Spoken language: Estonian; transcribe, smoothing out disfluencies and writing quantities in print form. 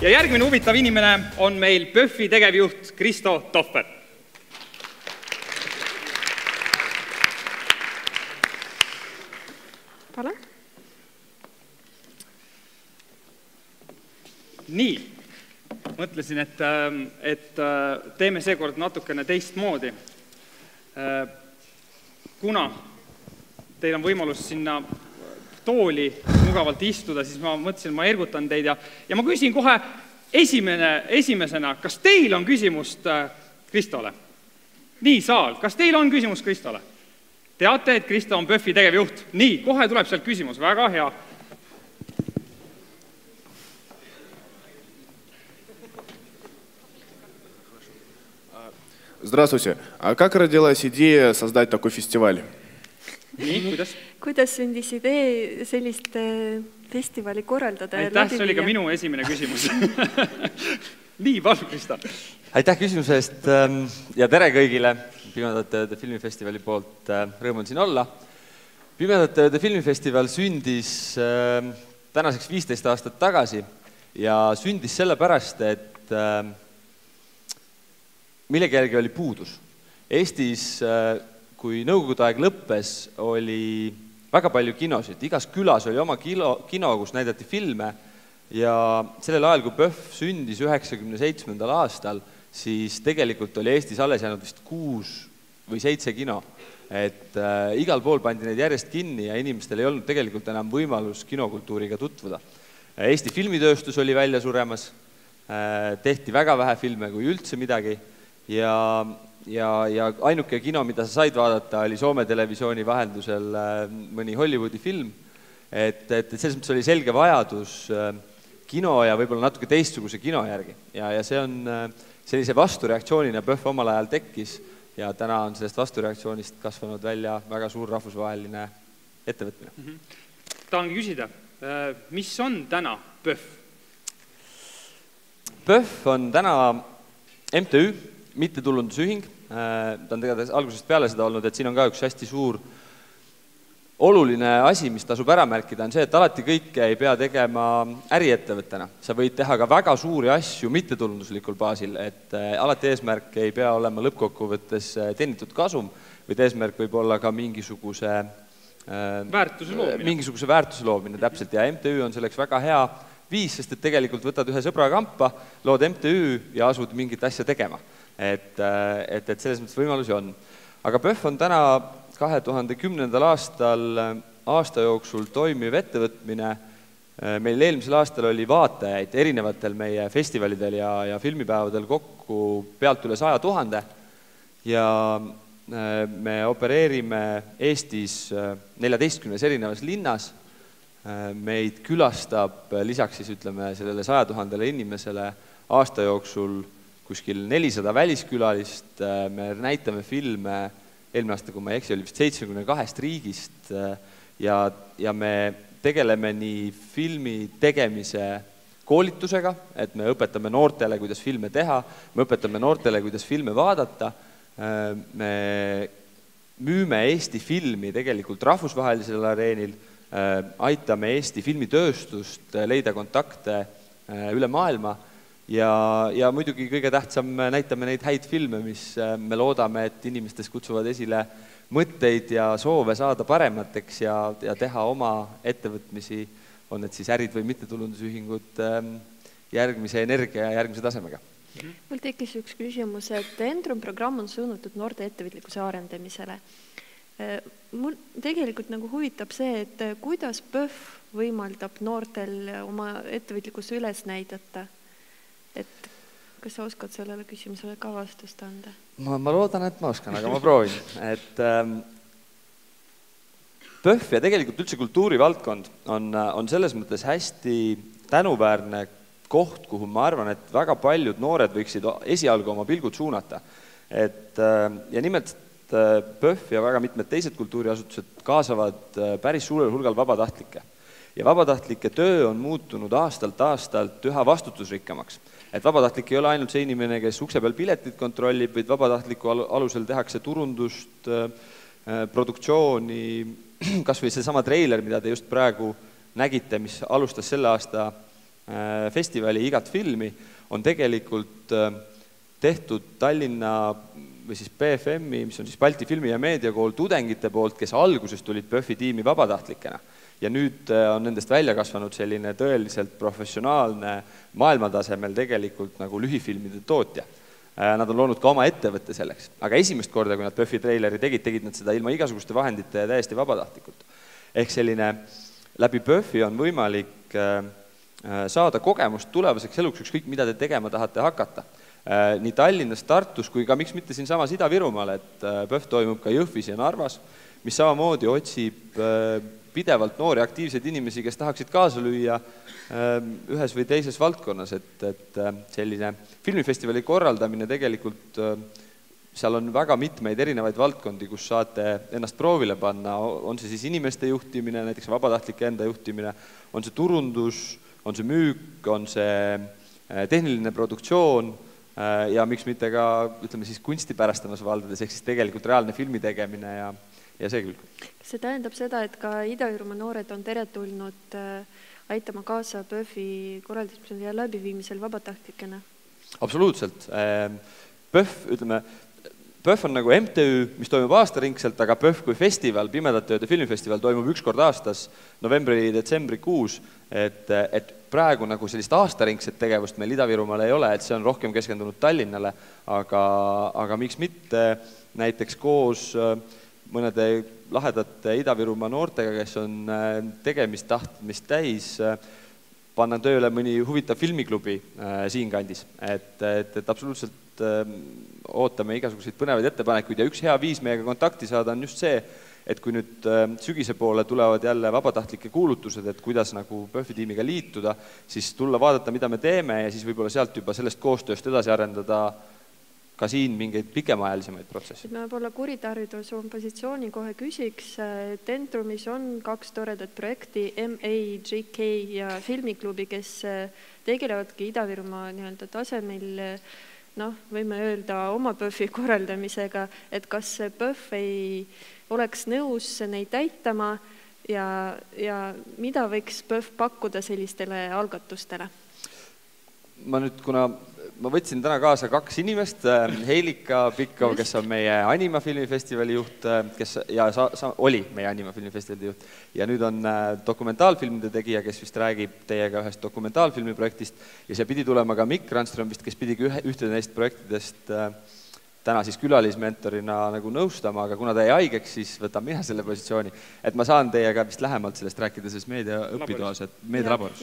Ja järgmine huvitav inimene on meil PÖFFi tegevjuht Kristo Tohver. Palun. Nii, mõtlesin, et teeme seekord natukene teistmoodi. Kuna teil on võimalus sinna tooli mugavalt istuda, siis ma mõtlesin, ma ergutan teid ja ma küsin kohe esimesena, kas teil on küsimust Kristole? Nii, saal, kas teil on küsimus Kristole? Teate, et Kristo on PÖFFi tegevjuht. Nii, kohe tuleb sealt küsimus, väga hea. Здравствуйте. А как родилась идея создать такой фестиваль? Nii, kuidas sündis idee sellist festivali korraldada? Aitäh, see oli ka minu esimene küsimus. Nii, palun, Kristo. Aitäh küsimuse eest ja tere kõigile Pimedate ööde filmifestivali poolt. Rõõm on siin olla. Pimedate ööde filmifestival sündis tänaseks 15 aastat tagasi ja sündis sellepärast, et millegi järgi oli puudus. Eestis, kui nõukogude aeg lõppes, oli väga palju kinosid. Igas külas oli oma kino, kus näidati filme ja sellel ajal, kui PÖFF sündis 97. aastal, siis tegelikult oli Eestis alles jäänud vist 6 või 7 kino. Et igal pool pandi neid järjest kinni ja inimestel ei olnud tegelikult enam võimalus kinokultuuriga tutvuda. Eesti filmitööstus oli välja suremas, tehti väga vähe filme kui üldse midagi ja ainuke kino, mida sa said vaadata, oli Soome televisiooni vahendusel mõni Hollywoodi film. Et selles mõttes oli selge vajadus kino ja võib-olla natuke teistsuguse kino järgi. Ja see on sellise vastureaktsioonina PÖFF omal ajal tekkis ja täna on sellest vastureaktsioonist kasvanud välja väga suur rahvusvaheline ettevõtmine. Tahangi küsida, mis on täna PÖFF? PÖFF on täna MTÜ, mittetulundusühing. Ta on tegelikult algusest peale seda olnud, et siin on ka üks hästi suur oluline asi, mis tasub ära märkida, on see, et alati kõike ei pea tegema äriettevõttena. Sa võid teha ka väga suuri asju mittetulunduslikul baasil, et alati eesmärk ei pea olema lõppkokkuvõttes teenitud kasum, vaid eesmärk võib olla ka mingisuguse väärtuse loomine täpselt. Ja MTÜ on selleks väga hea viis, sest et tegelikult võtad ühe sõbra kampa, lood MTÜ ja asud mingit asja tegema. Et selles mõttes võimalusi on. Aga PÖFF on täna 2010. aastal aasta jooksul toimiv ettevõtmine. Meil eelmisel aastal oli vaatajaid erinevatel meie festivalidel ja filmipäevadel kokku pealt üle 100 000 ja me opereerime Eestis 14 erinevas linnas. Meid külastab lisaks siis ütleme sellele 100 000 inimesele aasta jooksul kuskil 400 väliskülalist. Me näitame filme eelmine aasta, kui ma ei eksi, oli vist 72 riigist ja me tegeleme nii filmi tegemise koolitusega, et me õpetame noortele, kuidas filme teha, me õpetame noortele, kuidas filme vaadata, me müüme Eesti filmi tegelikult rahvusvahelisel areenil, aitame Eesti filmitööstust leida kontakte üle maailma ja muidugi kõige tähtsam näitame neid häid filme, mis me loodame, et inimestes kutsuvad esile mõtteid ja soove saada paremateks ja teha oma ettevõtmisi, on need siis ärid või mittetulundusühingud järgmise energia ja järgmise tasemega. Mul tekkis üks küsimus, et Endrum programm on suunatud noorte ettevõtlikkuse arendamisele. Mul tegelikult nagu huvitab see, et kuidas PÖFF võimaldab noortel oma ettevõtlikkuse üles näidata. Et kas sa oskad sellele küsimusele ka vastust anda? Ma loodan, et ma oskan, aga ma proovin. Et PÖFF ja tegelikult üldse kultuurivaldkond on selles mõttes hästi tänuväärne koht, kuhu ma arvan, et väga paljud noored võiksid esialgu oma pilgud suunata. Ja nimelt PÖFF ja väga mitmed teised kultuuriasutused kaasavad päris suurel hulgal vabatahtlikke. Ja vabatahtlike töö on muutunud aastalt üha vastutusrikkamaks. Et vabatahtlik ei ole ainult see inimene, kes ukse peal piletit kontrollib, vaid vabatahtliku alusel tehakse turundust, produktsiooni, kas või see sama treiler, mida te just praegu nägite, mis alustas selle aasta festivali igat filmi on tegelikult tehtud Tallinna või siis BFM-i, mis on siis Balti Filmi- ja Meediakool tudengite poolt, kes alguses tulid PÖFFi tiimi vabatahtlikena. Ja nüüd on nendest välja kasvanud selline tõeliselt professionaalne maailmatasemel tegelikult nagu lühifilmide tootja. Nad on loonud ka oma ettevõtte selleks. Aga esimest korda, kui nad PÖFFi treileri tegid nad seda ilma igasuguste vahendite ja täiesti vabatahtlikult. Ehk selline läbi PÖFFi on võimalik saada kogemust tulevaseks eluks ükskõik, mida te tegema tahate hakata. Nii Tallinnas, Tartus kui ka miks mitte siin samas Ida-Virumaal, et PÖFF toimub ka Jõhvis ja Narvas, mis samamoodi otsib pidevalt noori aktiivseid inimesi, kes tahaksid kaasa lüüa ühes või teises valdkonnas, et selline filmifestivali korraldamine tegelikult, seal on väga mitmeid erinevaid valdkondi, kus saate ennast proovile panna, on see siis inimeste juhtimine, näiteks vabatahtlike enda juhtimine, on see turundus, on see müük, on see tehniline produktsioon ja miks mitte ka, ütleme siis kunstipärastamas valdades, ehk siis tegelikult reaalne filmi tegemine ja see küll. See tähendab seda, et ka Ida-Virumaa noored on teretulnud aitama kaasa PÖFFi korraldamisel ja läbiviimisel vabatahtlikena? Absoluutselt. PÖFF on nagu MTÜ, mis toimub aastaringselt, aga PÖFF kui festival, Pimedate ööde filmifestival, toimub üks kord aastas, novembri-detsembrikuus, et praegu nagu sellist aastaringset tegevust meil Ida-Virumaal ei ole, et see on rohkem keskendunud Tallinnale, aga miks mitte näiteks koos mõnede lahedate Ida-Virumaa noortega, kes on tegemistahtmist täis, panna tööle mõni huvitav filmiklubi siinkandis. Et absoluutselt ootame igasuguseid põnevaid ettepanekuid ja üks hea viis meiega kontakti saada on just see, et kui nüüd sügise poole tulevad jälle vabatahtlike kuulutused, et kuidas nagu PÖFFi tiimiga liituda, siis tulla vaadata, mida me teeme ja siis võib-olla sealt juba sellest koostööst edasi arendada ka siin mingeid pikemaajalisemaid protsessi. Ma võib-olla kuritarvitus oma positsiooni kohe küsiks. Tentrumis on 2 toredat projekti, MAJK ja filmiklubi, kes tegelevadki Ida-Virumaa tasemel, võime öelda oma PÖFFi korraldamisega, et kas PÖFF ei oleks nõus neid täitama ja mida võiks PÖFF pakkuda sellistele algatustele? Ma võtsin täna kaasa 2 inimest, Heilika Pikkov, kes on meie Anima filmifestivali juht, kes oli meie Anima filmifestivali juht ja nüüd on dokumentaalfilmide tegija, kes vist räägib teiega ühest dokumentaalfilmi projektist ja see pidi tulema ka Mikk Randström vist, kes pidigi ühte neist projektidest täna siis külalismentorina nagu nõustama, aga kuna ta jäi haigeks, siis võtan mina selle positsiooni, et ma saan teiega vist lähemalt sellest rääkida selles meediaõpitoas, et meedialaboris.